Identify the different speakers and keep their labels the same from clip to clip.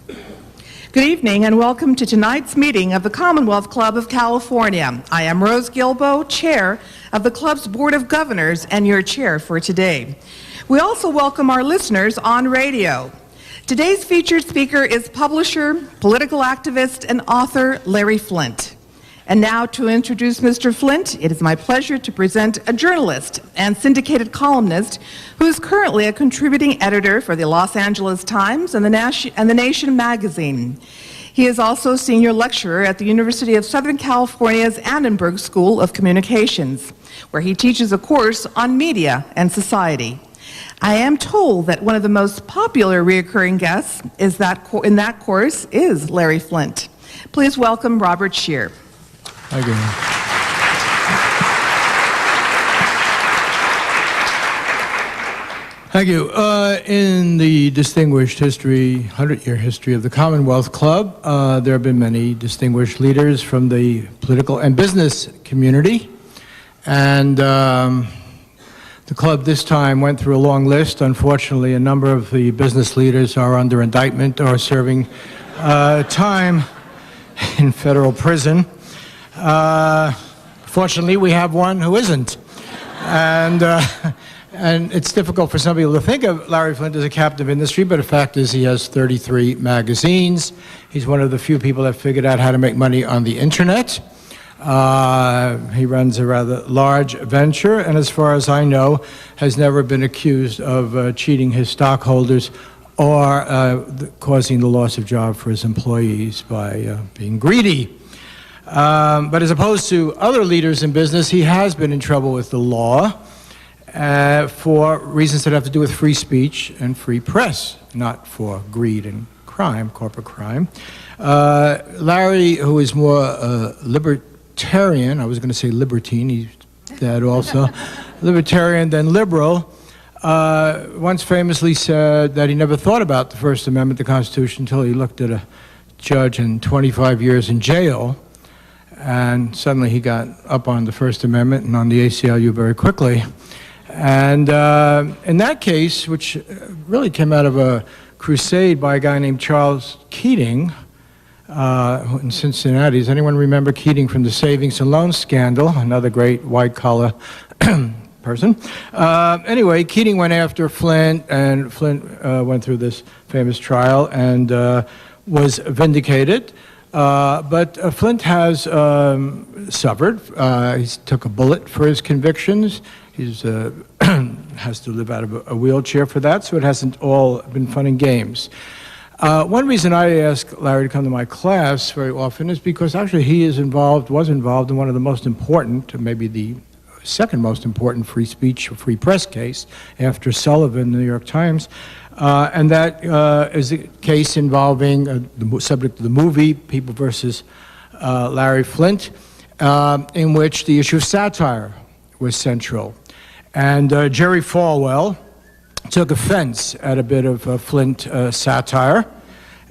Speaker 1: Good evening and welcome to tonight's meeting of the Commonwealth Club of California. I am Rose Gilbo, Chair of the Club's Board of Governors and your chair for today. We also welcome our listeners on radio. Today's featured speaker is publisher, political activist, and author Larry Flynt. And now to introduce Mr. Flynt, it is my pleasure to present a journalist and syndicated columnist who is currently a contributing editor for the Los Angeles Times and the Nation magazine. He is also senior lecturer at the University of Southern California's Annenberg School of Communications, where he teaches a course on media and society. I am told that one of the most popular recurring guests in that course is Larry Flynt. Please welcome Robert Scheer.
Speaker 2: Thank you. Thank you. In the distinguished history, 100-year history of the Commonwealth Club, there have been many distinguished leaders from the political and business community. And the club this time went through a long list. Unfortunately, a number of the business leaders are under indictment or serving time in federal prison. Fortunately, we have one who isn't. And it's difficult for some people to think of Larry Flynt as a captive industry, but the fact is he has 33 magazines. He's one of the few people that figured out how to make money on the internet. He runs a rather large venture, and as far as I know, has never been accused of cheating his stockholders or causing the loss of job for his employees by being greedy. But as opposed to other leaders in business, he has been in trouble with the law for reasons that have to do with free speech and free press, not for greed and crime, corporate crime. Larry, who is more libertarian, I was going to say libertine, he's that also, libertarian than liberal, once famously said that he never thought about the First Amendment to the Constitution until he looked at a judge in 25 years in jail. And suddenly he got up on the First Amendment and on the ACLU very quickly. And in that case, which really came out of a crusade by a guy named Charles Keating in Cincinnati. Does anyone remember Keating from the savings and loan scandal? Another great white-collar person. Anyway, Keating went after Flynt, and Flynt went through this famous trial and was vindicated. But Flynt has suffered. He took a bullet for his convictions. He's has to live out of a wheelchair for that, so it hasn't all been fun and games. One reason I ask Larry to come to my class very often is because actually he was involved in one of the most important, maybe the second most important free speech or free press case after Sullivan in the New York Times. And that is a case involving the subject of the movie, People versus Larry Flynt, in which the issue of satire was central. And Jerry Falwell took offense at a bit of Flynt satire,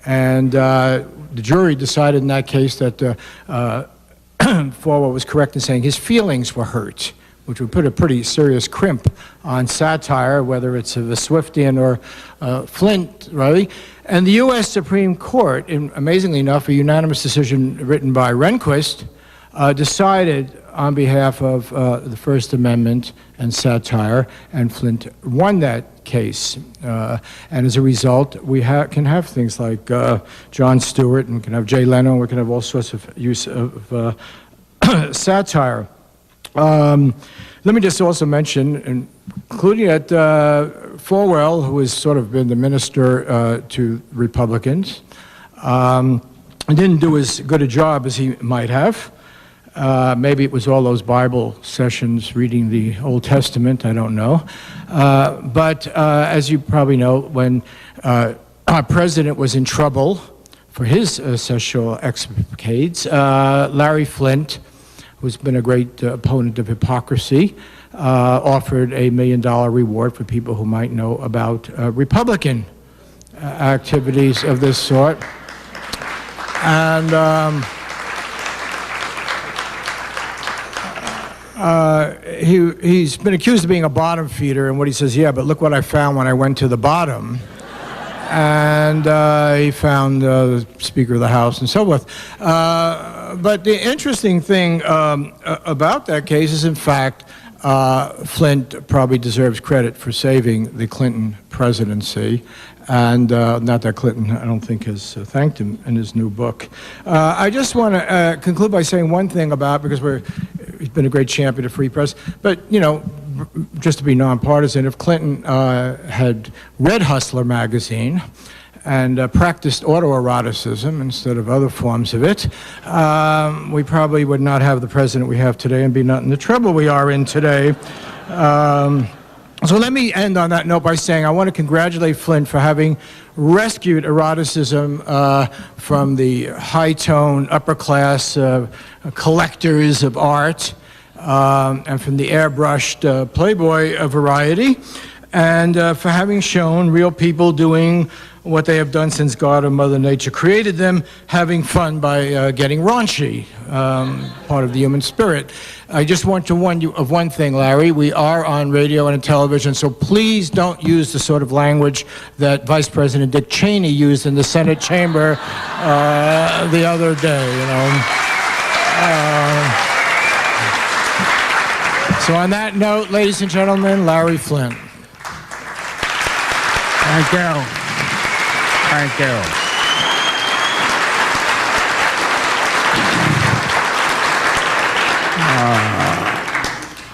Speaker 2: and the jury decided in that case that Falwell was correct in saying his feelings were hurt, which would put a pretty serious crimp on satire, whether it's of a Swiftian or Flynt, right? And the U.S. Supreme Court, amazingly enough, a unanimous decision written by Rehnquist, decided on behalf of the First Amendment and satire, and Flynt won that case. And as a result, we can have things like Jon Stewart, and we can have Jay Leno, and we can have all sorts of use of satire. Let me just also mention, including that Falwell, who has sort of been the minister to Republicans, didn't do as good a job as he might have. Maybe it was all those Bible sessions reading the Old Testament, I don't know. But as you probably know, when our president was in trouble for his sexual escapades, Larry Flynt, who's been a great opponent of hypocrisy, offered a $1 million reward for people who might know about Republican activities of this sort. And he's been accused of being a bottom feeder, and what he says, yeah, but look what I found when I went to the bottom. and he found the Speaker of the House and so forth. But the interesting thing about that case is, in fact, Flynt probably deserves credit for saving the Clinton presidency. And not that Clinton, I don't think, has thanked him in his new book. I just want to conclude by saying one thing about, because he's been a great champion of free press, but, you know, just to be nonpartisan, if Clinton had read Hustler magazine and practiced autoeroticism instead of other forms of it, we probably would not have the president we have today and be not in the trouble we are in today. So let me end on that note by saying I want to congratulate Flynt for having rescued eroticism from the high-tone, upper-class collectors of art and from the airbrushed Playboy variety, and for having shown real people doing what they have done since God or Mother Nature created them, having fun by getting raunchy, part of the human spirit. I just want to warn you of one thing, Larry. We are on radio and television, so please don't use the sort of language that Vice President Dick Cheney used in the Senate chamber the other day, you know. So on that note, ladies and gentlemen, Larry Flynt.
Speaker 3: Thank you. Thank you.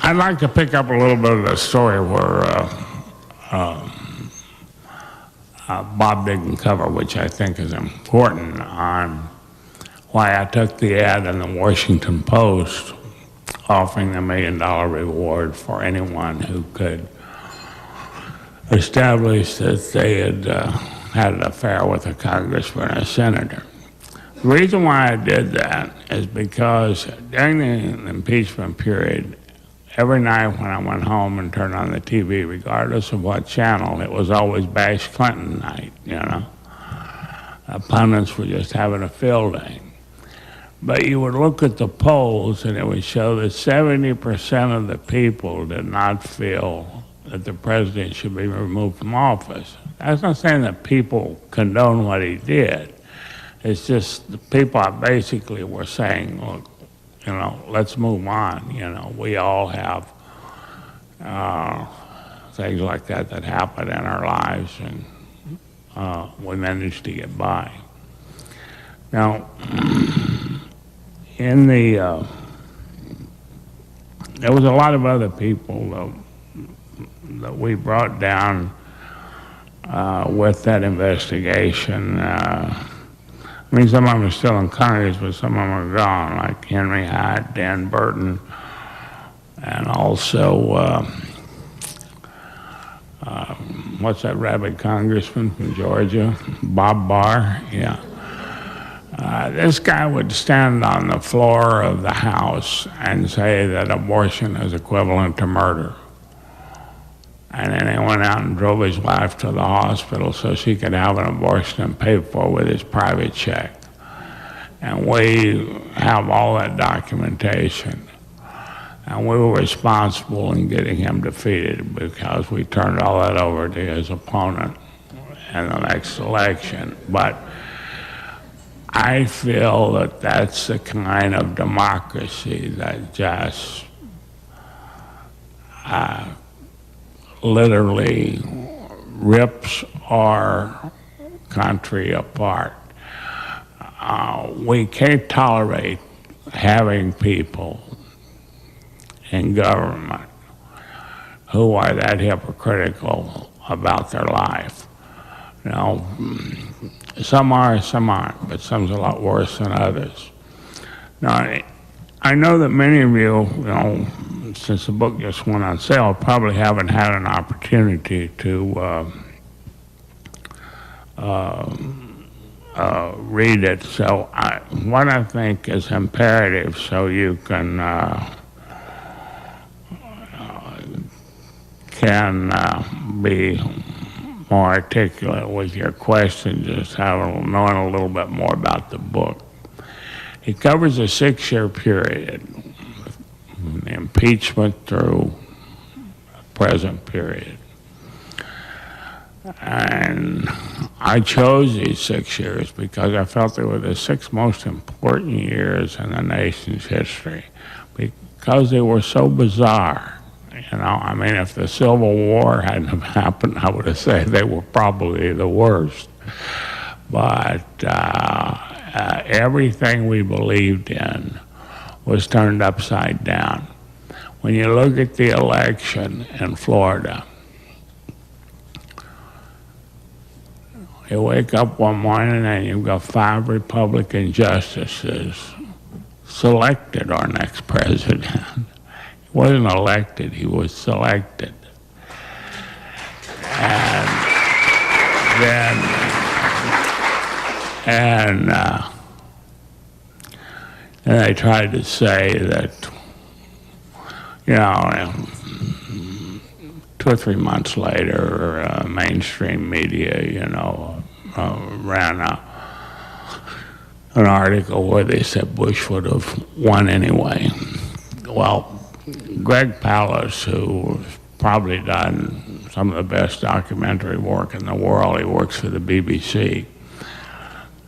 Speaker 3: I'd like to pick up a little bit of the story where Bob didn't cover, which I think is important, on why I took the ad in the Washington Post offering a $1 million reward for anyone who could establish that they had had an affair with a congressman or a senator. The reason why I did that is because during the impeachment period, every night when I went home and turned on the TV, regardless of what channel, it was always Bash Clinton night, you know. Opponents were just having a field day. But you would look at the polls and it would show that 70% of the people did not feel that the president should be removed from office. That's not saying that people condone what he did. It's just the people basically were saying, look, you know, let's move on. You know, we all have things like that that happen in our lives, and we managed to get by. Now, in the, there was a lot of other people that we brought down with that investigation. I mean, some of them are still in Congress, but some of them are gone, like Henry Hyde, Dan Burton, and also, what's that rabid congressman from Georgia? Bob Barr, yeah. This guy would stand on the floor of the House and say that abortion is equivalent to murder. And then he went out and drove his wife to the hospital so she could have an abortion and paid for with his private check. And we have all that documentation. And we were responsible in getting him defeated because we turned all that over to his opponent in the next election. But I feel that that's the kind of democracy that just literally rips our country apart. We can't tolerate having people in government who are that hypocritical about their life. You know, some are, some aren't, but some's a lot worse than others. Now, I know that many of you, you know, since the book just went on sale, probably haven't had an opportunity to read it. So what I think is imperative, so you can be more articulate with your questions, just knowing a little bit more about the book. It covers a 6-year period, the impeachment through the present period. And I chose these 6 years because I felt they were the 6 most important years in the nation's history because they were so bizarre. You know, I mean, if the Civil War hadn't have happened, I would have said they were probably the worst. But everything we believed in was turned upside down. When you look at the election in Florida, you wake up one morning and you've got 5 Republican justices selected our next president. He wasn't elected, he was selected. And they tried to say that, you know, 2 or 3 months later, mainstream media, you know, ran an article where they said Bush would have won anyway. Well, Greg Pallas, who's probably done some of the best documentary work in the world, he works for the BBC,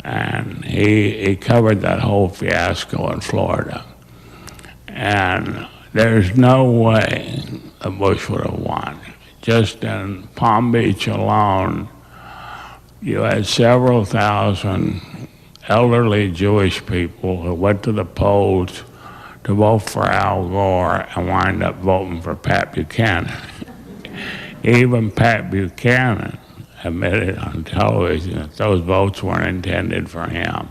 Speaker 3: and he covered that whole fiasco in Florida. And there's no way that Bush would have won. Just in Palm Beach alone, you had several thousand elderly Jewish people who went to the polls to vote for Al Gore and wind up voting for Pat Buchanan. Even Pat Buchanan admitted on television that those votes weren't intended for him.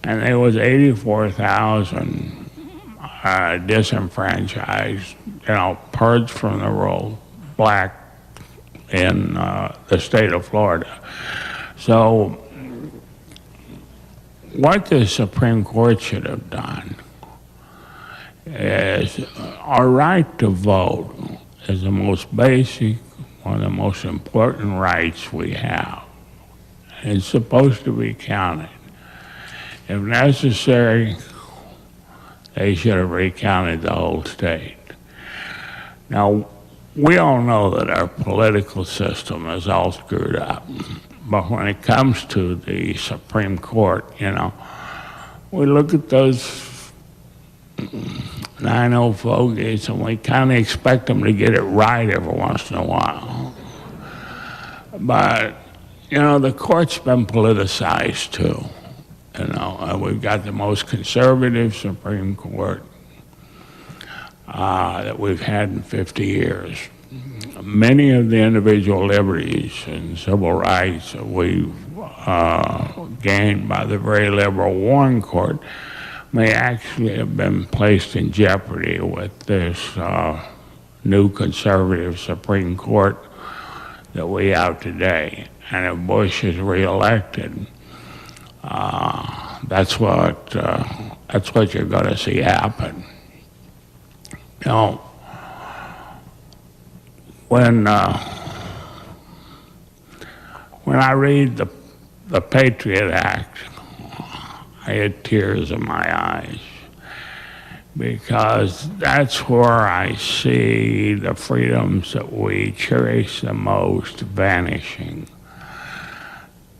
Speaker 3: And there was 84,000 disenfranchised, you know, purged from the roll, black in the state of Florida. So what the Supreme Court should have done is our right to vote is the most basic, one of the most important rights we have. It's supposed to be counted. If necessary, they should have recounted the whole state. Now, we all know that our political system is all screwed up. But when it comes to the Supreme Court, you know, we look at those 9-0 fogies and we kind of expect them to get it right every once in a while. But, you know, the court's been politicized too. You know, we've got the most conservative Supreme Court that we've had in 50 years. Many of the individual liberties and civil rights that we've gained by the very liberal Warren Court may actually have been placed in jeopardy with this new conservative Supreme Court that we have today. And if Bush is reelected, that's what you're going to see happen. You know, when I read the Patriot Act, I had tears in my eyes because that's where I see the freedoms that we cherish the most vanishing.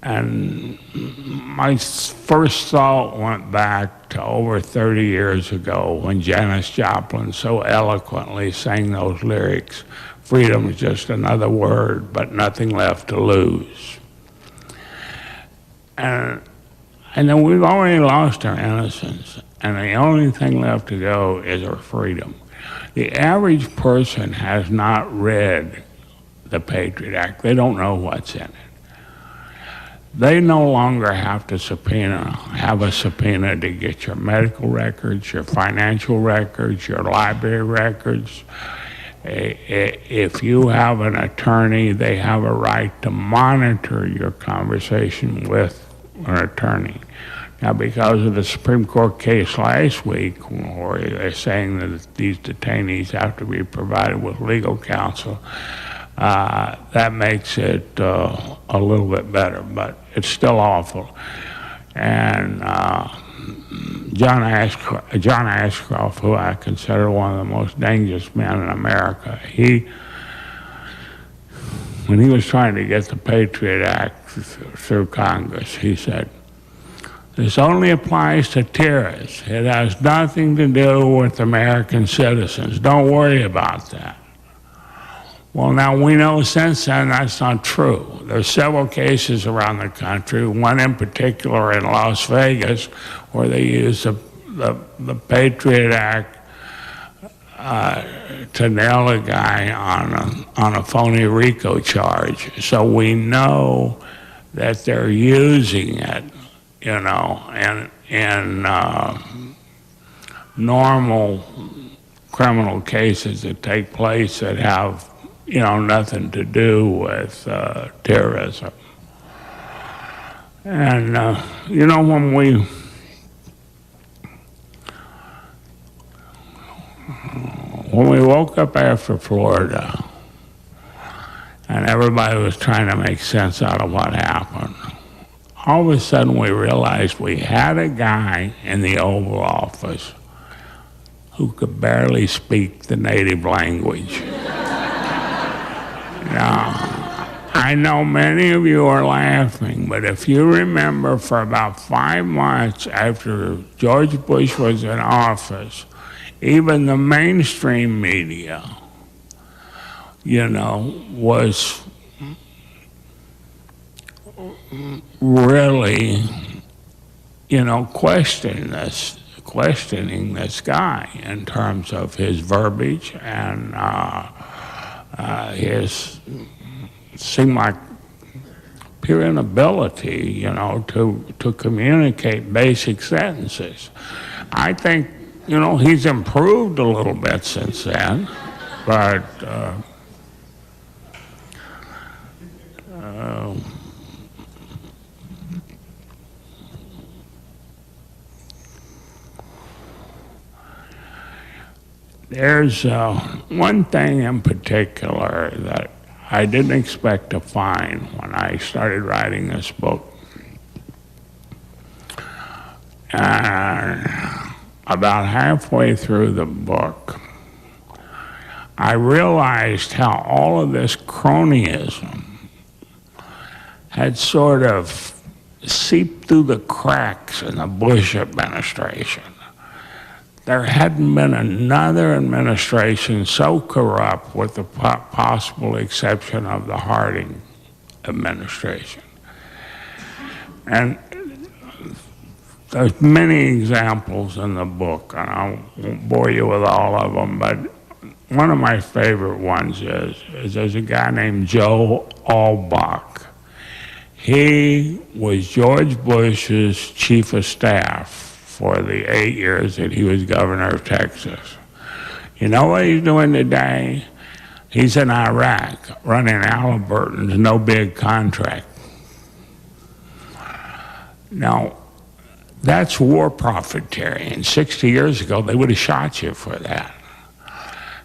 Speaker 3: And my first thought went back to over 30 years ago when Janis Joplin so eloquently sang those lyrics, "Freedom is just another word, but nothing left to lose." And then we've already lost our innocence, and the only thing left to go is our freedom. The average person has not read the Patriot Act. They don't know what's in it. They no longer have a subpoena to get your medical records, your financial records, your library records. If you have an attorney, they have a right to monitor your conversation with an attorney. Now, because of the Supreme Court case last week, where they're saying that these detainees have to be provided with legal counsel, that makes it a little bit better, but it's still awful. And John Ashcroft, who I consider one of the most dangerous men in America, when he was trying to get the Patriot Act through Congress. He said, "This only applies to terrorists. It has nothing to do with American citizens. Don't worry about that." Well, now we know since then that's not true. There's several cases around the country, one in particular in Las Vegas, where they used the Patriot Act to nail a guy on a phony RICO charge. So we know that they're using it, you know, in normal criminal cases that take place that have, you know, nothing to do with terrorism. And, you know, when we woke up after Florida and everybody was trying to make sense out of what happened, all of a sudden we realized we had a guy in the Oval Office who could barely speak the native language. Now, I know many of you are laughing, but if you remember, for about 5 months after George Bush was in office, even the mainstream media, you know, was really, you know, questioning this guy in terms of his verbiage and his seemed like pure inability, you know, to communicate basic sentences. I think, you know, he's improved a little bit since then, but there's one thing in particular that I didn't expect to find when I started writing this book. And about halfway through the book, I realized how all of this cronyism had sort of seeped through the cracks in the Bush administration. There hadn't been another administration so corrupt, with the possible exception of the Harding administration. And there's many examples in the book, and I won't bore you with all of them, but one of my favorite ones is there's a guy named Joe Albach. He was George Bush's chief of staff for the 8 years that he was governor of Texas. You know what he's doing today? He's in Iraq running Halliburton's no bid contract. Now, that's war profiteering. 60 years ago, they would have shot you for that.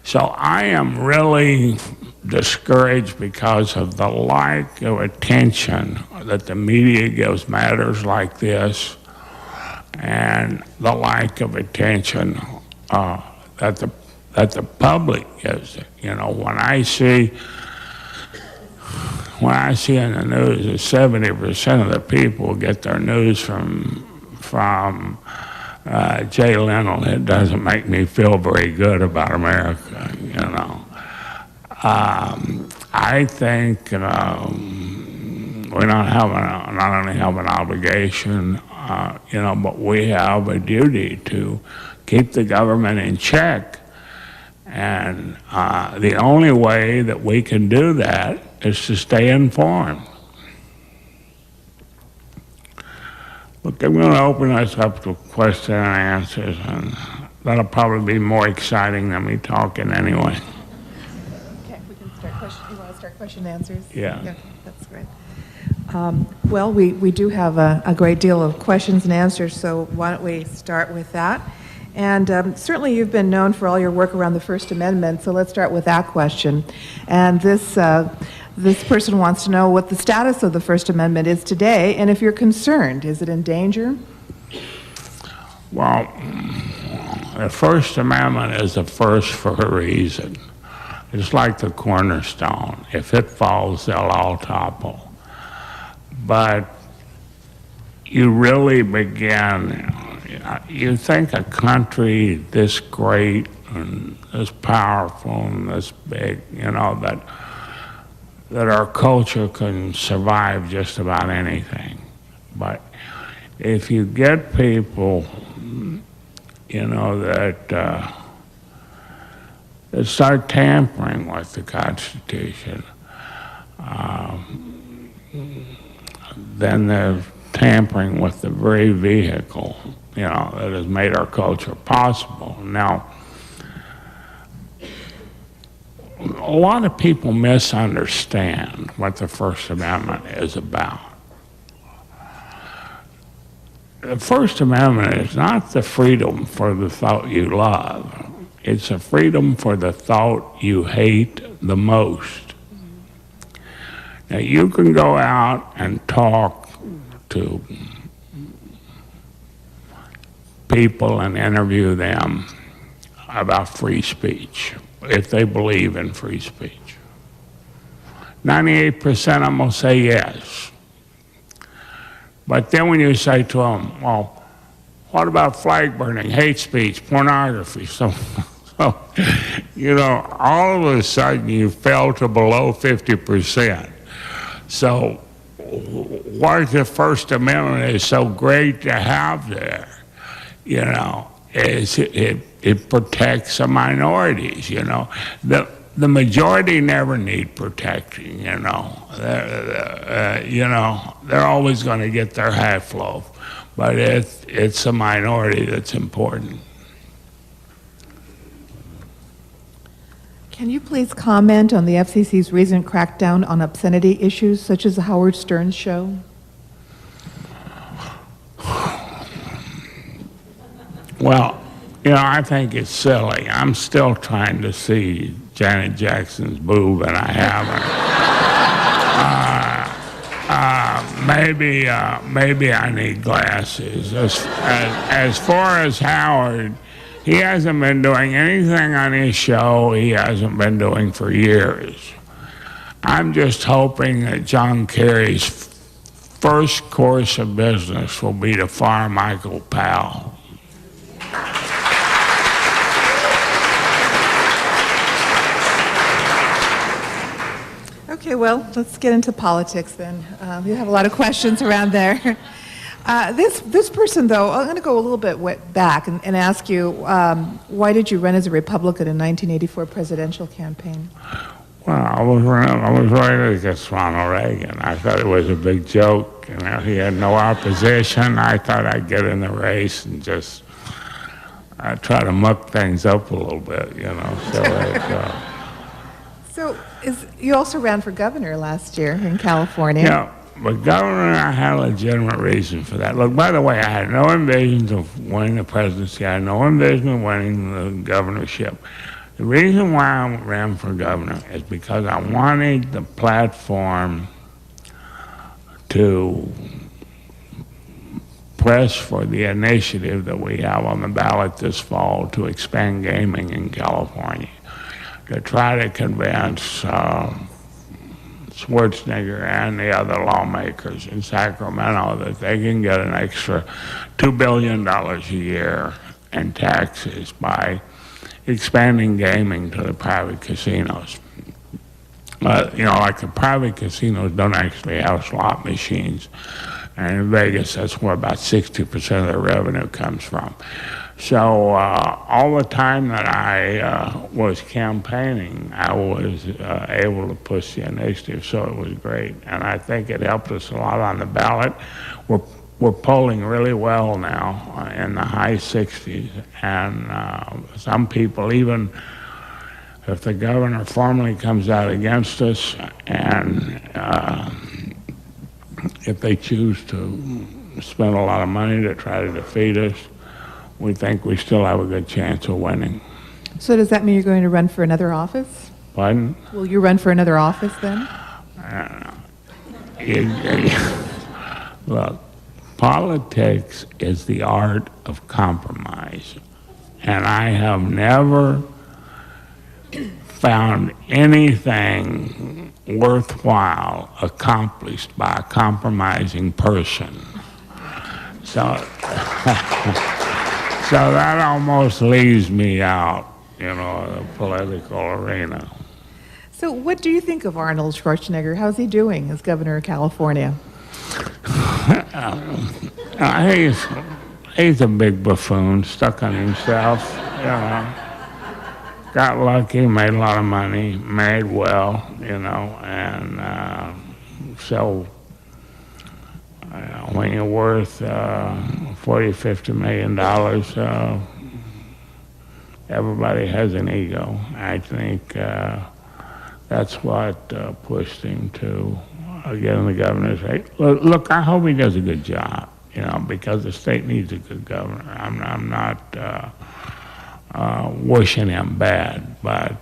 Speaker 3: So I am really discouraged because of the lack of attention that the media gives matters like this, and the lack of attention that the public gives it. You know, when I see in the news that 70% of the people get their news from Jay Leno, it doesn't make me feel very good about America. You know, I think we not only have an obligation, you know, but we have a duty to keep the government in check. And the only way that we can do that is to stay informed. Look, I'm going to open us up to question and answers, and that'll probably be more exciting than me talking anyway.
Speaker 1: Okay, we can start question. You want to start question and answers?
Speaker 3: Yeah.
Speaker 1: Okay, that's great. Well, we do have a great deal of questions and answers, so why don't we start with that? And certainly you've been known for all your work around the First Amendment, so let's start with that question. And this person wants to know what the status of the First Amendment is today, and if you're concerned. Is it in danger?
Speaker 3: Well, the First Amendment is the first for a reason. It's like the cornerstone. If it falls, they'll all topple. but you really begin, you think a country this great and this powerful and this big, that our culture can survive just about anything. But if you get people, that start tampering with the Constitution, then they're tampering with the very vehicle, that has made our culture possible. Now, a lot of people misunderstand what the First Amendment is about. The First Amendment is not the freedom for the thought you love. It's a freedom for the thought you hate the most. Now, you can go out and talk to people and interview them about free speech, if they believe in free speech. 98% of them will say yes. But then when you say to them, well, what about flag burning, hate speech, pornography? So all of a sudden you fell to below 50%. So what the First Amendment is so great to have there, is it protects the minorities, The majority never need protecting, They're always going to get their half loaf, but it's a minority that's important.
Speaker 1: Can you please comment on the FCC's recent crackdown on obscenity issues such as the Howard Stern show?
Speaker 3: Well, I think it's silly. I'm still trying to see Janet Jackson's boob, and I haven't. Maybe I need glasses. As far as Howard, he hasn't been doing anything on his show he hasn't been doing for years. I'm just hoping that John Kerry's first course of business will be to fire Michael Powell.
Speaker 1: Okay, well, let's get into politics then. We have a lot of questions around there. This person, though, I'm going to go a little bit back and ask you, why did you run as a Republican in 1984 presidential campaign?
Speaker 3: Well, I was running against Ronald Reagan. I thought it was a big joke. He had no opposition. I thought I'd get in the race and just try to muck things up a little bit,
Speaker 1: So you also ran for governor last year in California.
Speaker 3: Yeah, but governor, I had a legitimate reason for that. Look, by the way, I had no envisions of winning the presidency. I had no envision of winning the governorship. The reason why I ran for governor is because I wanted the platform to press for the initiative that we have on the ballot this fall to expand gaming in California, to try to convince Schwarzenegger and the other lawmakers in Sacramento that they can get an extra $2 billion a year in taxes by expanding gaming to the private casinos. Like the private casinos don't actually have slot machines. And in Vegas, that's where about 60% of their revenue comes from. So all the time that I was campaigning, I was able to push the initiative, so it was great. And I think it helped us a lot on the ballot. We're polling really well now in the high 60s, and some people, even if the governor formally comes out against us, and if they choose to spend a lot of money to try to defeat us, we think we still have a good chance of winning.
Speaker 1: So does that mean you're going to run for another office?
Speaker 3: Pardon?
Speaker 1: Will you run for another office then?
Speaker 3: Look, politics is the art of compromise. And I have never found anything worthwhile accomplished by a compromising person. So, so that almost leaves me out, of the political arena.
Speaker 1: So what do you think of Arnold Schwarzenegger? How's he doing as governor of California?
Speaker 3: He's a big buffoon, stuck on himself, Got lucky, made a lot of money, married well, and so when you're worth $40–50 million, everybody has an ego. I think that's what pushed him to get in the governor's race. Look, I hope he does a good job, because the state needs a good governor. I'm not wishing him bad, but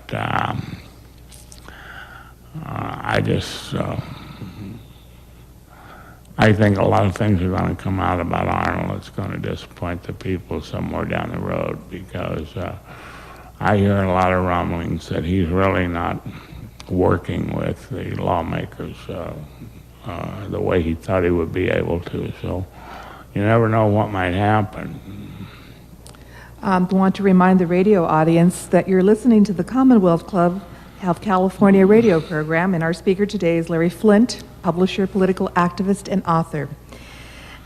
Speaker 3: I think a lot of things are going to come out about Arnold. It's going to disappoint the people somewhere down the road, because I hear a lot of rumblings that he's really not working with the lawmakers the way he thought he would be able to. So you never know what might happen.
Speaker 1: I want to remind the radio audience that you're listening to the Commonwealth Club of California radio program, and our speaker today is Larry Flynt, publisher, political activist, and author.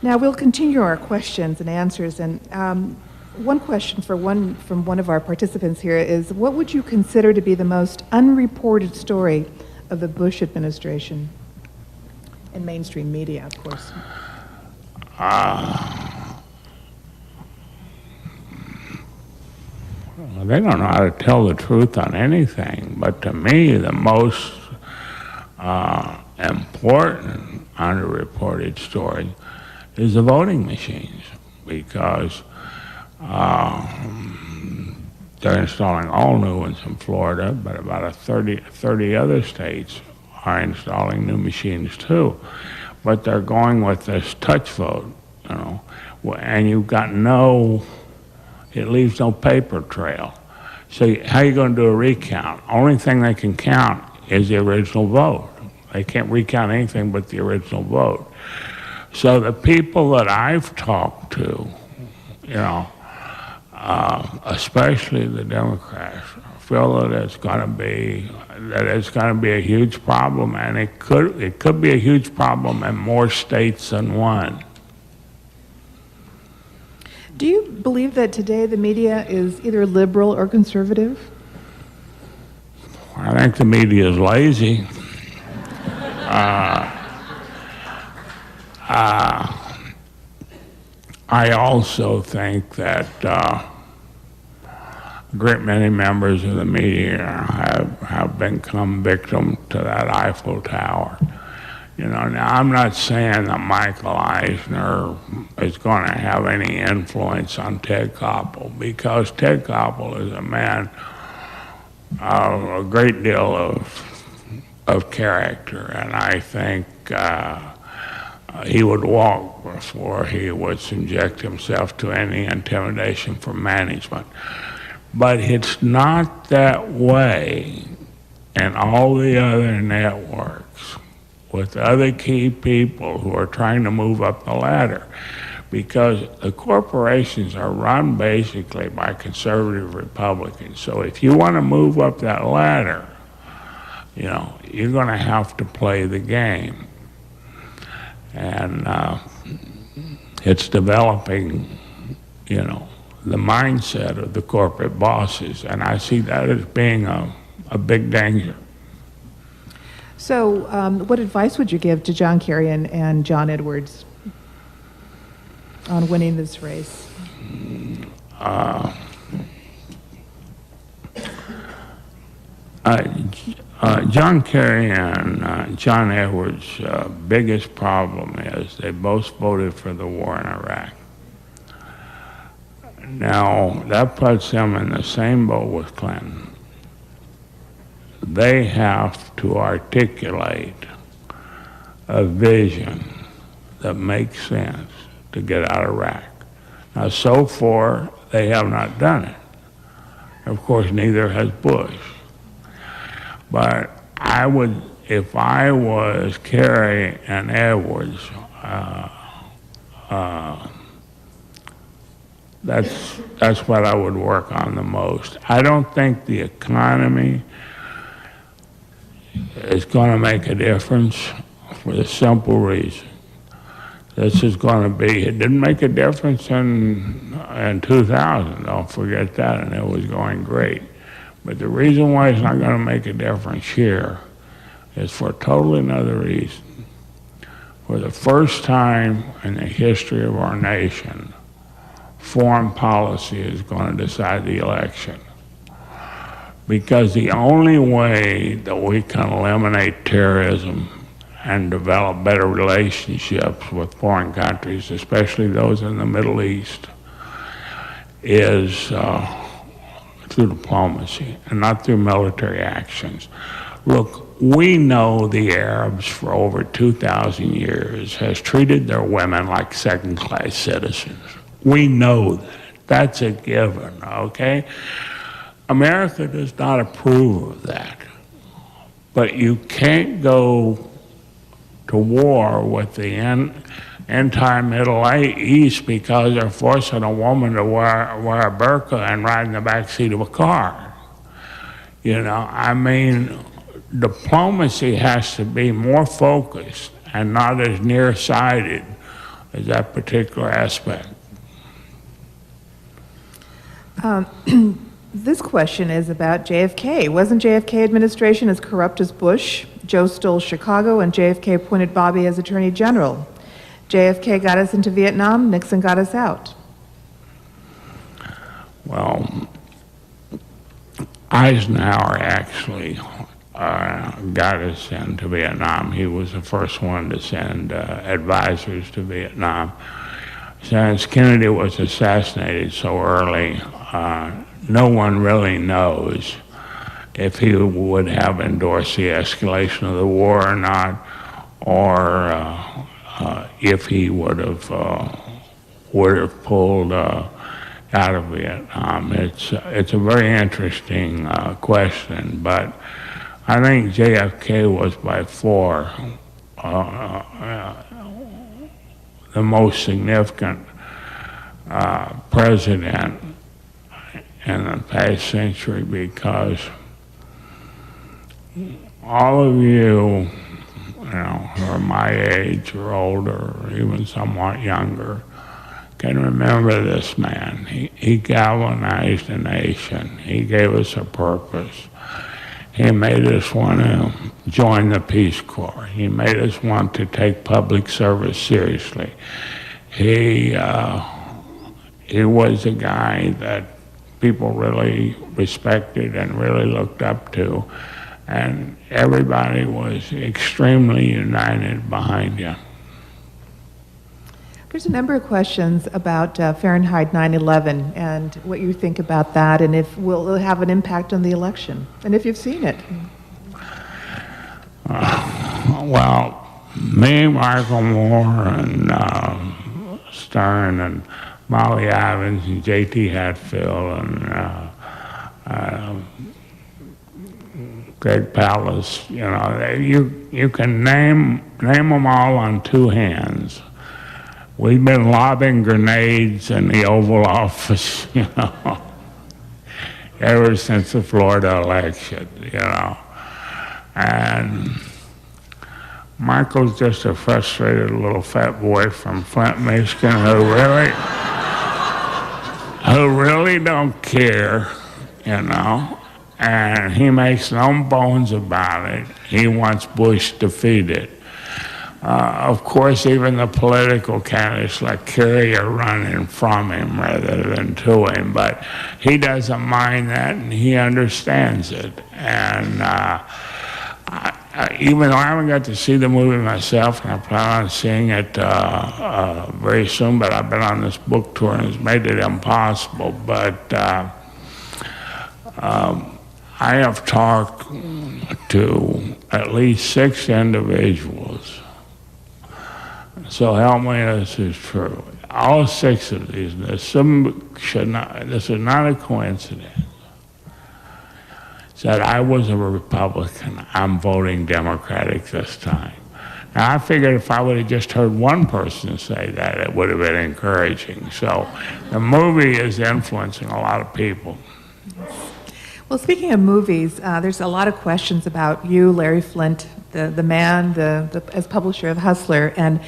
Speaker 1: Now we'll continue our questions and answers, and one question from one of our participants here is, what would you consider to be the most unreported story of the Bush administration? In mainstream media, of course.
Speaker 3: They don't know how to tell the truth on anything, but to me, the most important underreported story is the voting machines, because they're installing all new ones in Florida, but about 30 other states are installing new machines too. But they're going with this touch vote, and you've got it leaves no paper trail. So how are you going to do a recount? Only thing they can count is the original vote. They can't recount anything but the original vote. So the people that I've talked to, especially the Democrats, feel that it's going to be a huge problem, and it could be a huge problem in more states than one.
Speaker 1: Do you believe that today the media is either liberal or conservative?
Speaker 3: I think the media is lazy. I also think that a great many members of the media have become victim to that Eiffel Tower. Now I'm not saying that Michael Eisner is going to have any influence on Ted Koppel, because Ted Koppel is a man of a great deal of character, and I think he would walk before he would subject himself to any intimidation from management. But it's not that way in all the other networks, with other key people who are trying to move up the ladder, because the corporations are run basically by conservative Republicans. So if you want to move up that ladder, you're going to have to play the game. And it's developing, the mindset of the corporate bosses, and I see that as being a big danger.
Speaker 1: So what advice would you give to John Kerry and John Edwards on winning this race?
Speaker 3: John Kerry and John Edwards' biggest problem is they both voted for the war in Iraq. Now, that puts them in the same boat with Clinton. They have to articulate a vision that makes sense to get out of Iraq. Now, so far, they have not done it. Of course, neither has Bush. But I would if I was Kerry and Edwards, that's what I would work on the most. I don't think the economy is going to make a difference for the simple reason. This is going to be, it didn't make a difference in 2000, don't forget that, and it was going great. But the reason why it's not going to make a difference here is for a totally another reason. For the first time in the history of our nation, foreign policy is going to decide the election. Because the only way that we can eliminate terrorism and develop better relationships with foreign countries, especially those in the Middle East, is through diplomacy and not through military actions. Look, we know the Arabs for over 2,000 years has treated their women like second-class citizens. We know that. That's a given, okay? America does not approve of that. But you can't go to war with the entire Middle East because they're forcing a woman to wear a burqa and ride in the back seat of a car. You know, I mean, diplomacy has to be more focused and not as nearsighted as that particular aspect.
Speaker 1: This question is about JFK. Wasn't JFK administration as corrupt as Bush? Joe stole Chicago, and JFK appointed Bobby as Attorney General. JFK got us into Vietnam, Nixon got us out.
Speaker 3: Well, Eisenhower actually got us into Vietnam. He was the first one to send advisors to Vietnam. Since Kennedy was assassinated so early, no one really knows if he would have endorsed the escalation of the war or not, or if he would have pulled out of Vietnam. It's a very interesting question, but I think JFK was by far the most significant president in the past century, because all of you, who are my age or older or even somewhat younger, can remember this man. He galvanized the nation. He gave us a purpose. He made us want to join the Peace Corps. He made us want to take public service seriously. He was a guy that people really respected and really looked up to, and everybody was extremely united behind him.
Speaker 1: There's a number of questions about Fahrenheit 9/11 and what you think about that, and if will it have an impact on the election, and if you've seen it.
Speaker 3: Well, me, Michael Moore, and Stern, and Molly Ivins, and J.T. Hatfield, and Greg Pallas, you can name them all on two hands. We've been lobbing grenades in the Oval Office, ever since the Florida election, And Michael's just a frustrated little fat boy from Flynt, Michigan, who really don't care, and he makes no bones about it. He wants Bush defeated. Of course, even the political candidates like Kerry are running from him rather than to him, but he doesn't mind that, and he understands it. And even though I haven't got to see the movie myself, and I plan on seeing it very soon, but I've been on this book tour and it's made it impossible. But I have talked to at least 6 individuals. So help me, this is true. All 6 of these, this is not a coincidence. said I was a Republican, I'm voting Democratic this time. Now, I figured if I would have just heard one person say that, it would have been encouraging. So the movie is influencing a lot of people.
Speaker 1: Well, speaking of movies, there's a lot of questions about you, Larry Flynt, the man, as publisher of Hustler. And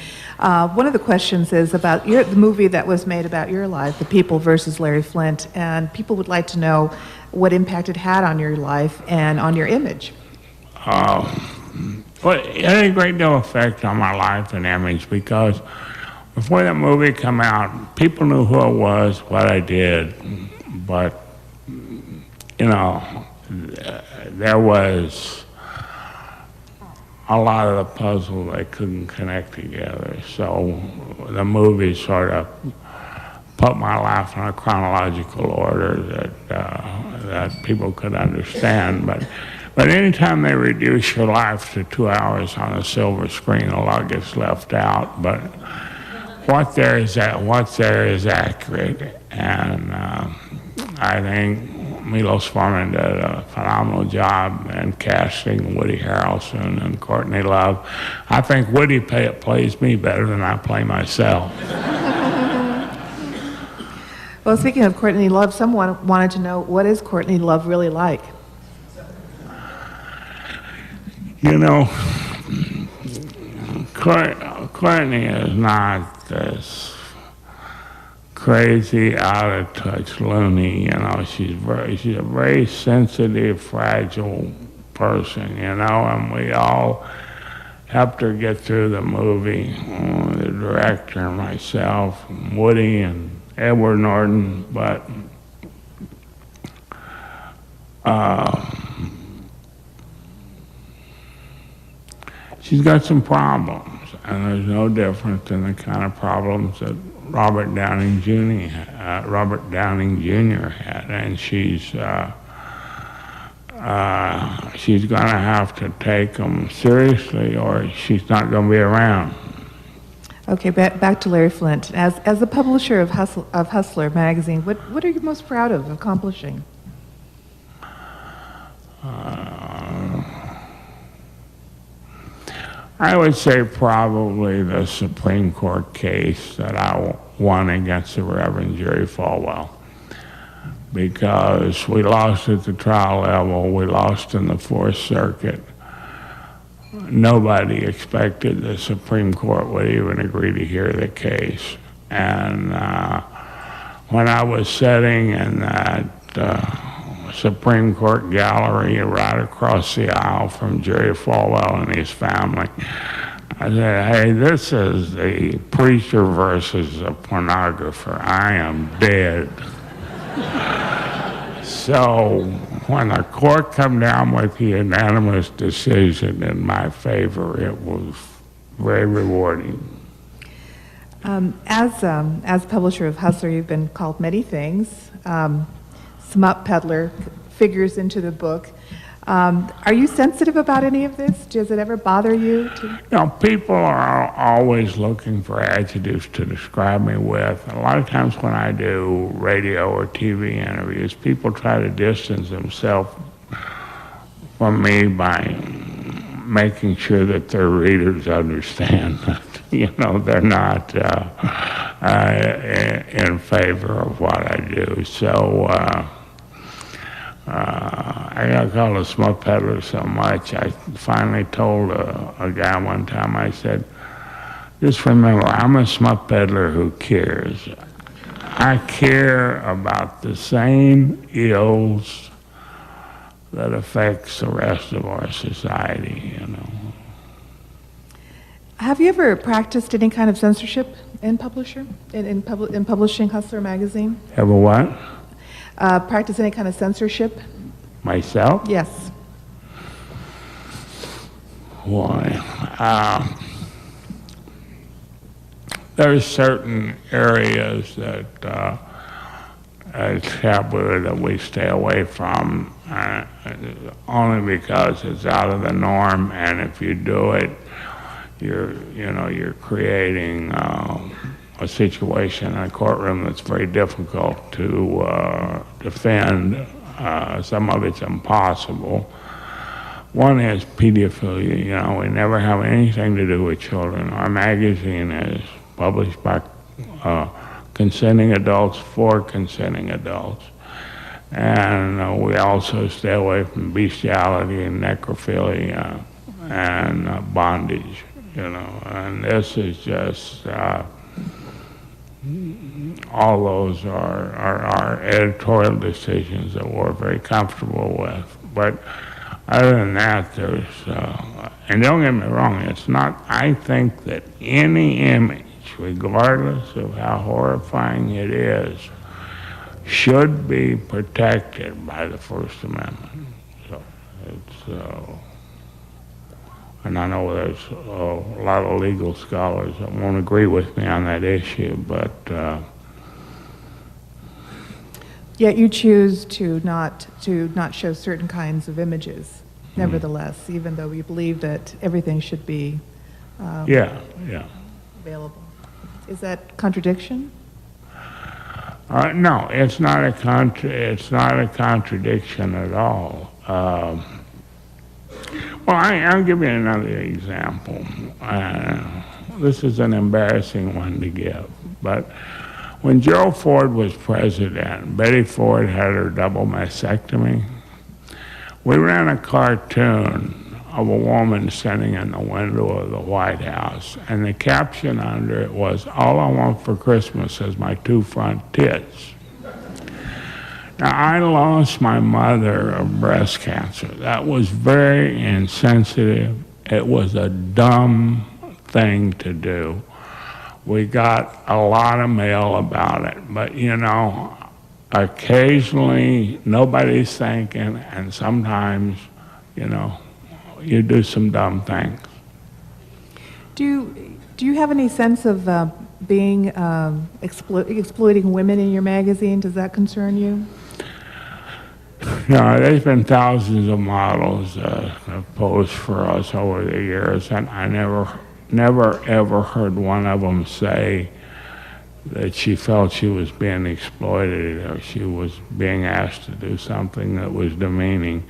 Speaker 1: one of the questions is about the movie that was made about your life, The People versus Larry Flynt. And people would like to know what impact it had on your life and on your image.
Speaker 3: Well, it had a great deal of effect on my life and image because before that movie came out, people knew who I was, what I did, but, you know, there was a lot of the puzzle that couldn't connect together. So the movie sort of put my life in a chronological order that people could understand. But anytime they reduce your life to 2 hours on a silver screen, a lot gets left out. But what's there is accurate, and I think Milos Forman did a phenomenal job in casting Woody Harrelson and Courtney Love. I think Woody plays me better than I play myself.
Speaker 1: Well, speaking of Courtney Love, someone wanted to know, what is Courtney Love really like?
Speaker 3: You know, Courtney is not this crazy, out-of-touch loony, you know. She's a very sensitive, fragile person, you know, and we all helped her get through the movie. The director, myself, and Woody, and Edward Norton, but she's got some problems, and there's no different than the kind of problems that Robert Downing Jr. had, and she's going to have to take them seriously, or she's not going to be around.
Speaker 1: Okay, back to Larry Flynt. As the publisher of Hustler magazine, what are you most proud of accomplishing?
Speaker 3: I would say probably the Supreme Court case that I won against the Reverend Jerry Falwell, because we lost at the trial level, we lost in the Fourth Circuit. Nobody expected the Supreme Court would even agree to hear the case. And when I was sitting in that Supreme Court gallery right across the aisle from Jerry Falwell and his family, I said, hey, this is the preacher versus the pornographer. I am dead. So when the court come down with the unanimous decision in my favor, it was very rewarding.
Speaker 1: As publisher of Hustler, you've been called many things. Smut peddler figures into the book. Are you sensitive about any of this? Does it ever bother you?
Speaker 3: You know, people are always looking for adjectives to describe me with. And a lot of times when I do radio or TV interviews, people try to distance themselves from me by making sure that their readers understand that, you know, they're not in favor of what I do. So I got called a smut peddler so much, I finally told a guy one time, I said, just remember, I'm a smut peddler who cares. I care about the same ills that affects the rest of our society, you know.
Speaker 1: Have you ever practiced any kind of censorship in publishing Hustler magazine?
Speaker 3: Ever what?
Speaker 1: Practice any kind of censorship?
Speaker 3: Myself?
Speaker 1: Yes.
Speaker 3: Why? There's certain areas that taboo that we stay away from, only because it's out of the norm, and if you do it, you're creating a situation in a courtroom that's very difficult to defend some of it's impossible. One is pedophilia. You know, we never have anything to do with children. Our magazine is published by consenting adults for consenting adults. And we also stay away from bestiality and necrophilia and bondage, you know. And this is just, all those are editorial decisions that we're very comfortable with. But other than that, there's, and don't get me wrong, it's not, I think that any image, regardless of how horrifying it is, should be protected by the First Amendment. So it's, and I know there's a lot of legal scholars that won't agree with me on that issue, but
Speaker 1: Yet you choose to not show certain kinds of images, nevertheless, even though you believe that everything should be
Speaker 3: yeah.
Speaker 1: available. Is that contradiction?
Speaker 3: No, it's not a contradiction at all. Well, I'll give you another example. This is an embarrassing one to give, but when Gerald Ford was president, Betty Ford had her double mastectomy. We ran a cartoon of a woman standing in the window of the White House, and the caption under it was, "All I want for Christmas is my 2 front tits." Now, I lost my mother of breast cancer. That was very insensitive. It was a dumb thing to do. We got a lot of mail about it, but you know, occasionally nobody's thinking, and sometimes, you know, you do some dumb things.
Speaker 1: Do you have any sense of being exploiting women in your magazine? Does that concern you?
Speaker 3: No, there's been thousands of models have posed for us over the years, and I never ever heard one of them say that she felt she was being exploited or she was being asked to do something that was demeaning.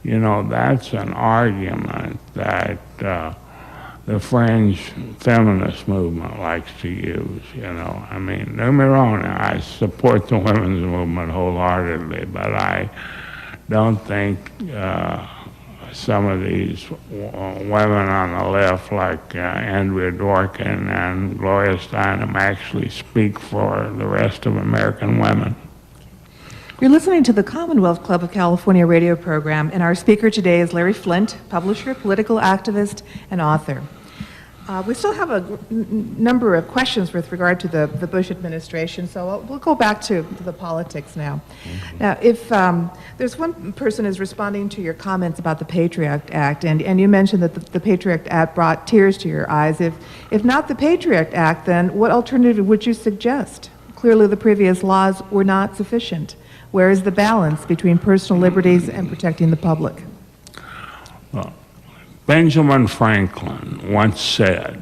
Speaker 3: You know, that's an argument that the fringe feminist movement likes to use, you know. I mean, don't get me wrong, I support the women's movement wholeheartedly, but I don't think some of these women on the left, like Andrea Dworkin and Gloria Steinem, actually speak for the rest of American women.
Speaker 1: You're listening to the Commonwealth Club of California radio program, and our speaker today is Larry Flynt, publisher, political activist, and author. We still have a number of questions with regard to the Bush administration, so we'll go back to the politics now. Now, if there's one person who's responding to your comments about the Patriot Act, and you mentioned that the Patriot Act brought tears to your eyes. If not the Patriot Act, then what alternative would you suggest? Clearly, the previous laws were not sufficient. Where is the balance between personal liberties and protecting the public?
Speaker 3: Well, Benjamin Franklin once said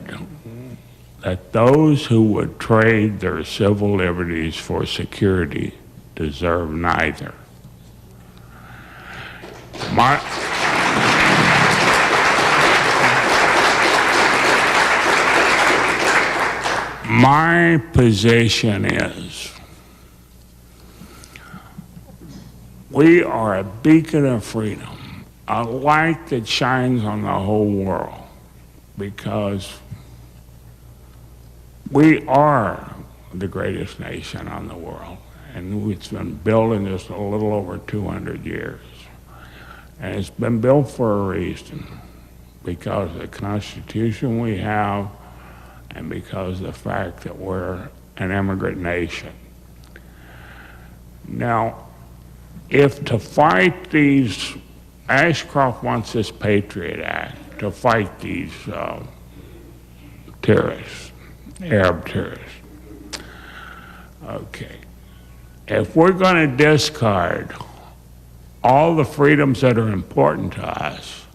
Speaker 3: that those who would trade their civil liberties for security deserve neither. My position is we are a beacon of freedom, a light that shines on the whole world, because we are the greatest nation on the world, and it's been built in just a little over 200 years. And it's been built for a reason, because of the Constitution we have and because of the fact that we're an immigrant nation. Now, if to fight these, Ashcroft wants this Patriot Act to fight these terrorists, Arab terrorists. Okay. If we're going to discard all the freedoms that are important to us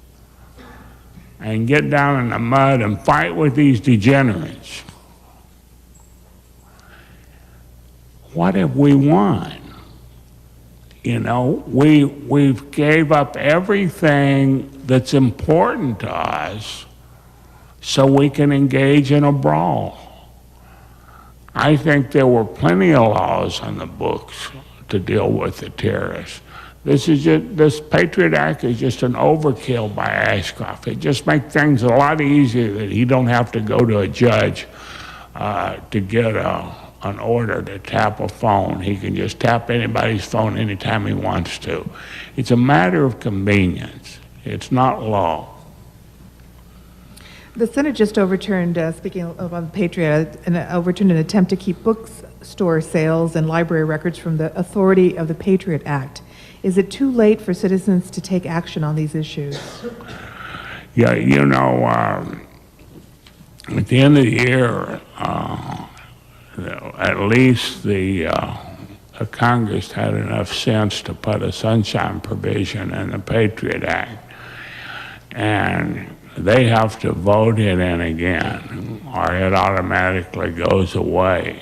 Speaker 3: and get down in the mud and fight with these degenerates, what have we won? You know, we've gave up everything that's important to us so we can engage in a brawl. I think there were plenty of laws on the books to deal with the terrorists. This Patriot Act is just an overkill by Ashcroft. It just makes things a lot easier that he don't have to go to a judge to get an order to tap a phone. He can just tap anybody's phone anytime he wants to. It's a matter of convenience. It's not law.
Speaker 1: The Senate just overturned, speaking of the Patriot, overturned an attempt to keep bookstore sales and library records from the authority of the Patriot Act. Is it too late for citizens to take action on these issues?
Speaker 3: Yeah, you know, at the end of the year, at least the Congress had enough sense to put a sunshine provision in the Patriot Act. And they have to vote it in again, or it automatically goes away.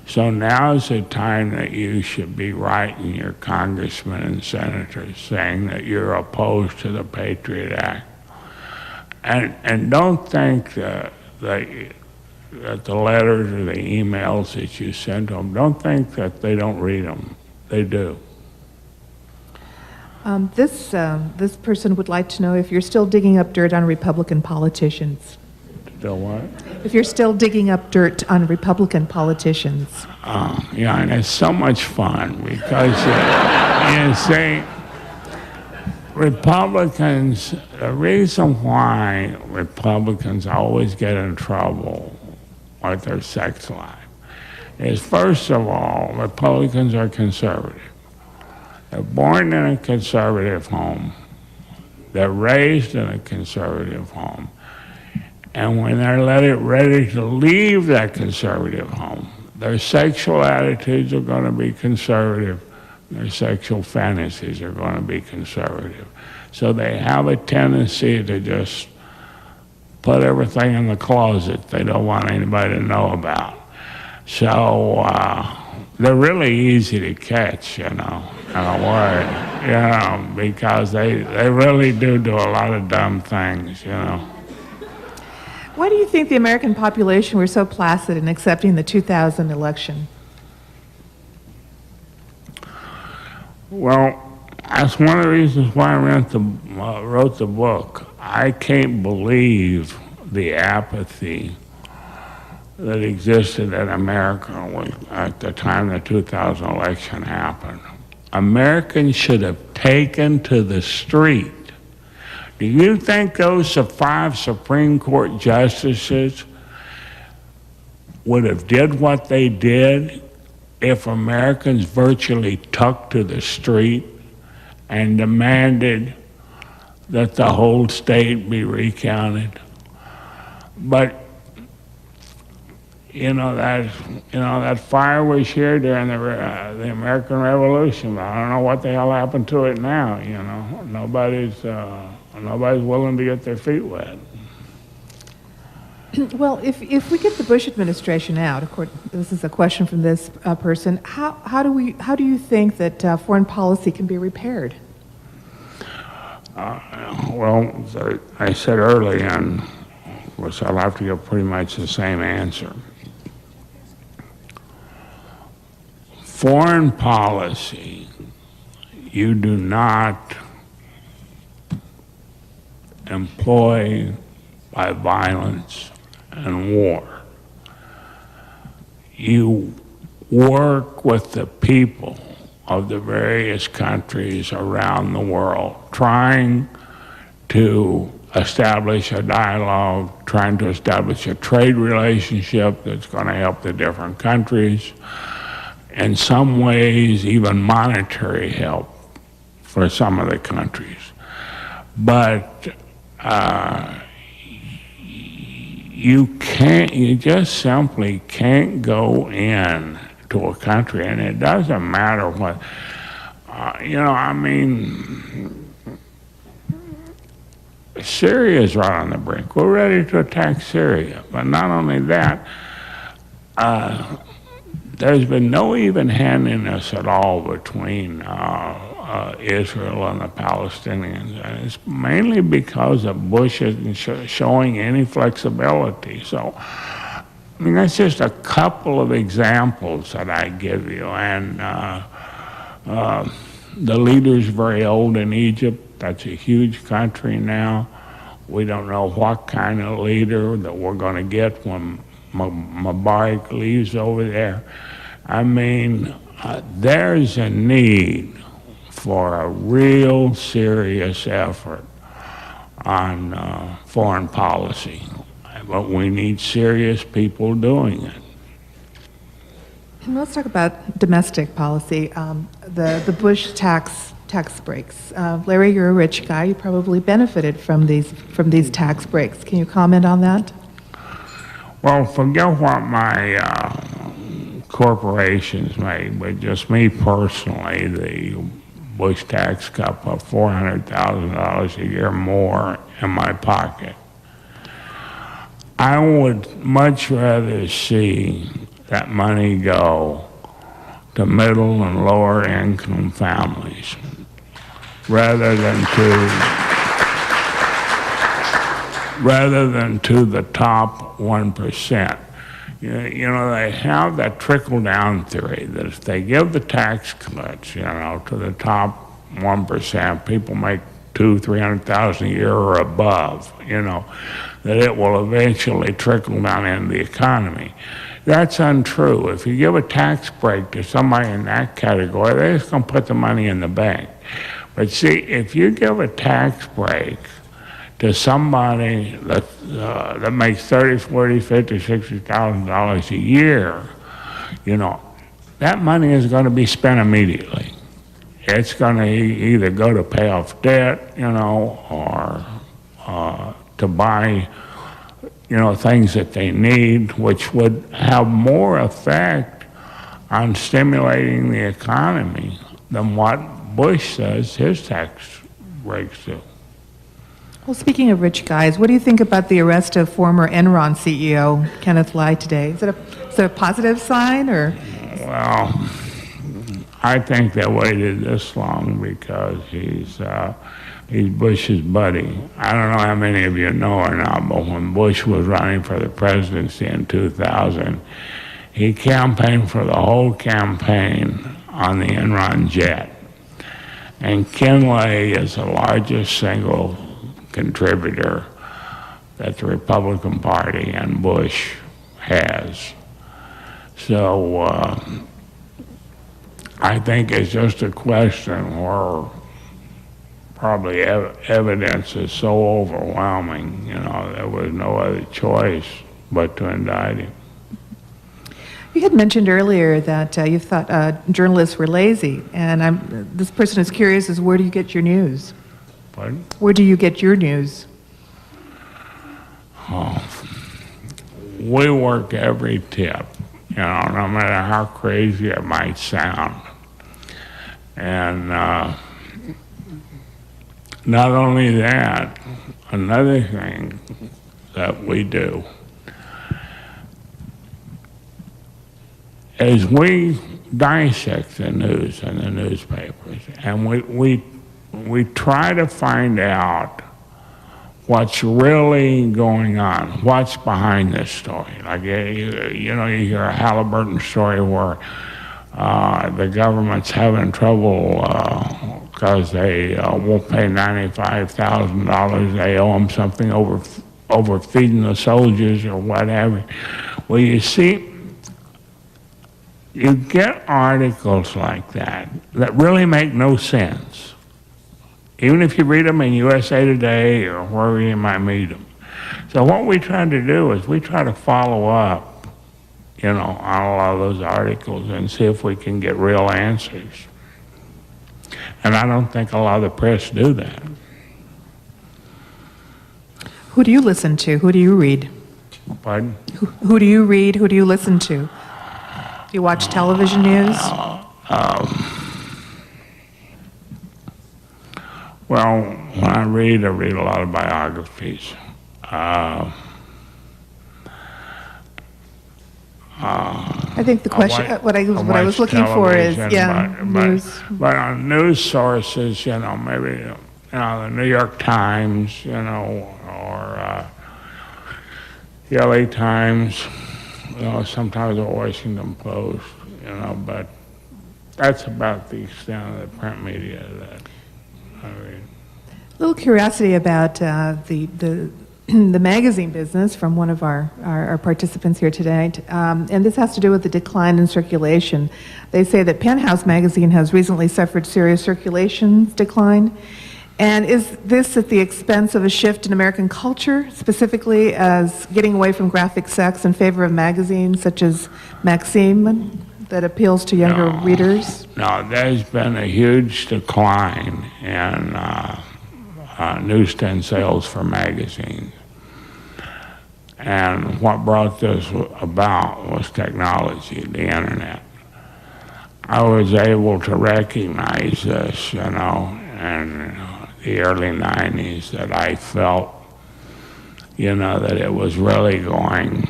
Speaker 3: So now's the time that you should be writing your congressmen and senators saying that you're opposed to the Patriot Act. And don't think that the letters or the emails that you send them, don't think that they don't read them. They do.
Speaker 1: This person would like to know if you're still digging up dirt on Republican politicians.
Speaker 3: Still what?
Speaker 1: If you're still digging up dirt on Republican politicians.
Speaker 3: Yeah, and it's so much fun because you see, Republicans, the reason why Republicans always get in trouble with their sex life is, first of all, Republicans are conservative. They're born in a conservative home. They're raised in a conservative home. And when they're ready to leave that conservative home, their sexual attitudes are going to be conservative. Their sexual fantasies are going to be conservative. So they have a tendency to just put everything in the closet they don't want anybody to know about. So they're really easy to catch, you know, in a way, you know, because they really do a lot of dumb things, you know.
Speaker 1: Why do you think the American population were so placid in accepting the 2000 election?
Speaker 3: Well, that's one of the reasons why I wrote the book. I can't believe the apathy that existed in America at the time the 2000 election happened. Americans should have taken to the street. Do you think those 5 Supreme Court justices would have did what they did if Americans virtually took to the street and demanded that the whole state be recounted? But that fire was here during the American Revolution. But I don't know what the hell happened to it now. You know, nobody's willing to get their feet wet.
Speaker 1: Well, if we get the Bush administration out, of course, this is a question from this person. How do you think that foreign policy can be repaired?
Speaker 3: Well, I said earlier, and which I'll have to give pretty much the same answer. Foreign policy, you do not employ by violence and war. You work with the people of the various countries around the world, trying to establish a dialogue, trying to establish a trade relationship that's going to help the different countries. In some ways, even monetary help for some of the countries. But you just simply can't go in to a country, and it doesn't matter what, Syria's right on the brink. We're ready to attack Syria. But not only that, there's been no even-handedness at all between Israel and the Palestinians, and it's mainly because of Bush isn't showing any flexibility. So, I mean, that's just a couple of examples that I give you, and the leader's very old in Egypt. That's a huge country now. We don't know what kind of leader that we're going to get when Mubarak leaves over there. I mean, there's a need for a real serious effort on foreign policy, but we need serious people doing it.
Speaker 1: And let's talk about domestic policy. The Bush tax breaks. Larry, you're a rich guy. You probably benefited from these tax breaks. Can you comment on that?
Speaker 3: Well, forget what my corporations made, but just me personally, the Bush tax cut put $400,000 a year more in my pocket. I would much rather see that money go to middle and lower income families rather than to the top 1%. You know, they have that trickle-down theory that if they give the tax cuts, you know, to the top 1%, people make $200,000-300,000 a year or above, you know, that it will eventually trickle down into the economy. That's untrue. If you give a tax break to somebody in that category, they're just going to put the money in the bank. But see, if you give a tax break to somebody that makes $30,000, $40,000, $50,000, $60,000 a year, you know, that money is going to be spent immediately. It's going to either go to pay off debt, you know, or to buy, you know, things that they need, which would have more effect on stimulating the economy than what Bush says his tax breaks do.
Speaker 1: Well, speaking of rich guys, what do you think about the arrest of former Enron CEO Kenneth Lai today? Is it a positive sign, or?
Speaker 3: Well, I think they waited this long because he's Bush's buddy. I don't know how many of you know or not, but when Bush was running for the presidency in 2000, he campaigned for the whole campaign on the Enron jet. And Ken Lai is the largest single contributor that the Republican Party and Bush has. So I think it's just a question where probably evidence is so overwhelming, you know, there was no other choice but to indict him.
Speaker 1: You had mentioned earlier that you thought journalists were lazy, and this person is curious as where do you get your news?
Speaker 3: Pardon?
Speaker 1: Where do you get your news?
Speaker 3: Oh, we work every tip, you know, no matter how crazy it might sound. And not only that, another thing that we do is we dissect the news in the newspapers, and we try to find out what's really going on, what's behind this story. Like, you know, you hear a Halliburton story where the government's having trouble because they won't pay $95,000. They owe them something over feeding the soldiers or whatever. Well, you see, you get articles like that really make no sense, even if you read them in USA Today or wherever you might meet them. So what we try to do is we try to follow up, you know, on a lot of those articles and see if we can get real answers. And I don't think a lot of the press do that.
Speaker 1: Who do you listen to? Who do you read?
Speaker 3: Pardon?
Speaker 1: Who do you read? Who do you listen to? Do you watch television news?
Speaker 3: Well, when I read a lot of biographies.
Speaker 1: I think the question, what I was looking for is, yeah, news.
Speaker 3: But on news sources, maybe, the New York Times, or the LA Times, sometimes the Washington Post, but that's about the extent of the print media that I read.
Speaker 1: A little curiosity about the the magazine business from one of our participants here tonight, and this has to do with the decline in circulation. They say that Penthouse magazine has recently suffered serious circulation decline. And is this at the expense of a shift in American culture, specifically as getting away from graphic sex in favor of magazines such as Maxim that appeals to younger readers?
Speaker 3: No, there's been a huge decline in newsstand sales for magazines. And what brought this about was technology, the internet. I was able to recognize this, in the early 90s, that I felt, that it was really going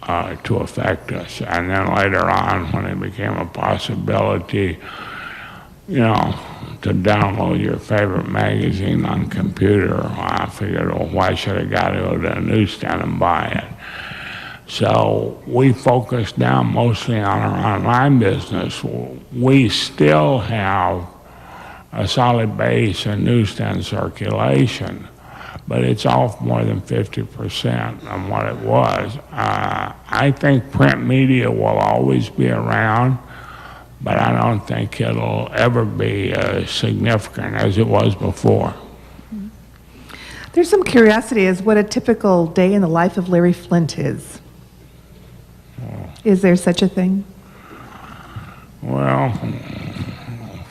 Speaker 3: to affect us. And then later on, when it became a possibility, to download your favorite magazine on computer, I figured, well, why should I go to a newsstand and buy it? So we focused down mostly on our online business. We still have a solid base in newsstand circulation, but it's off more than 50% on what it was. I think print media will always be around, but I don't think it'll ever be as significant as it was before.
Speaker 1: There's some curiosity as what a typical day in the life of Larry Flynt is. Is there such a thing?
Speaker 3: Well,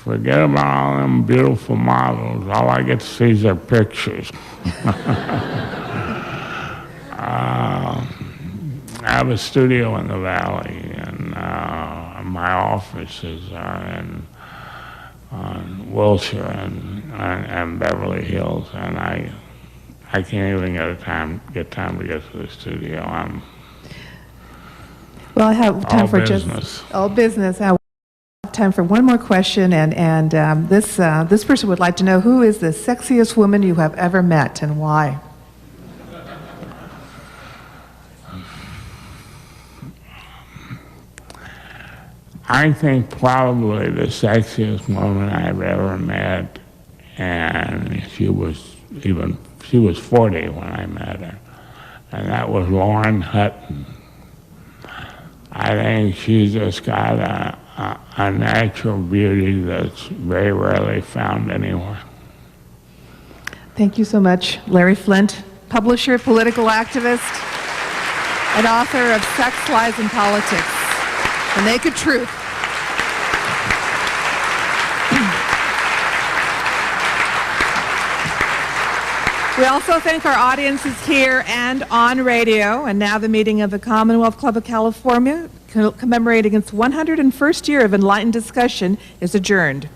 Speaker 3: forget about all them beautiful models. All I get to see is their pictures. I have a studio in the Valley, and my offices are in Wilshire and Beverly Hills, and I can't even get time to get to the studio.
Speaker 1: Well, I have time for
Speaker 3: business.
Speaker 1: Just all business. I have time for one more question, and this person would like to know, who is the sexiest woman you have ever met and why?
Speaker 3: I think probably the sexiest woman I've ever met, and she was 40 when I met her, and that was Lauren Hutton. I think she's just got a natural beauty that's very rarely found anywhere.
Speaker 1: Thank you so much, Larry Flynt, publisher, political activist, and author of Sex, Lies, and Politics, The Naked Truth. We also thank our audiences here and on radio, and now the meeting of the Commonwealth Club of California commemorating its 101st year of enlightened discussion is adjourned.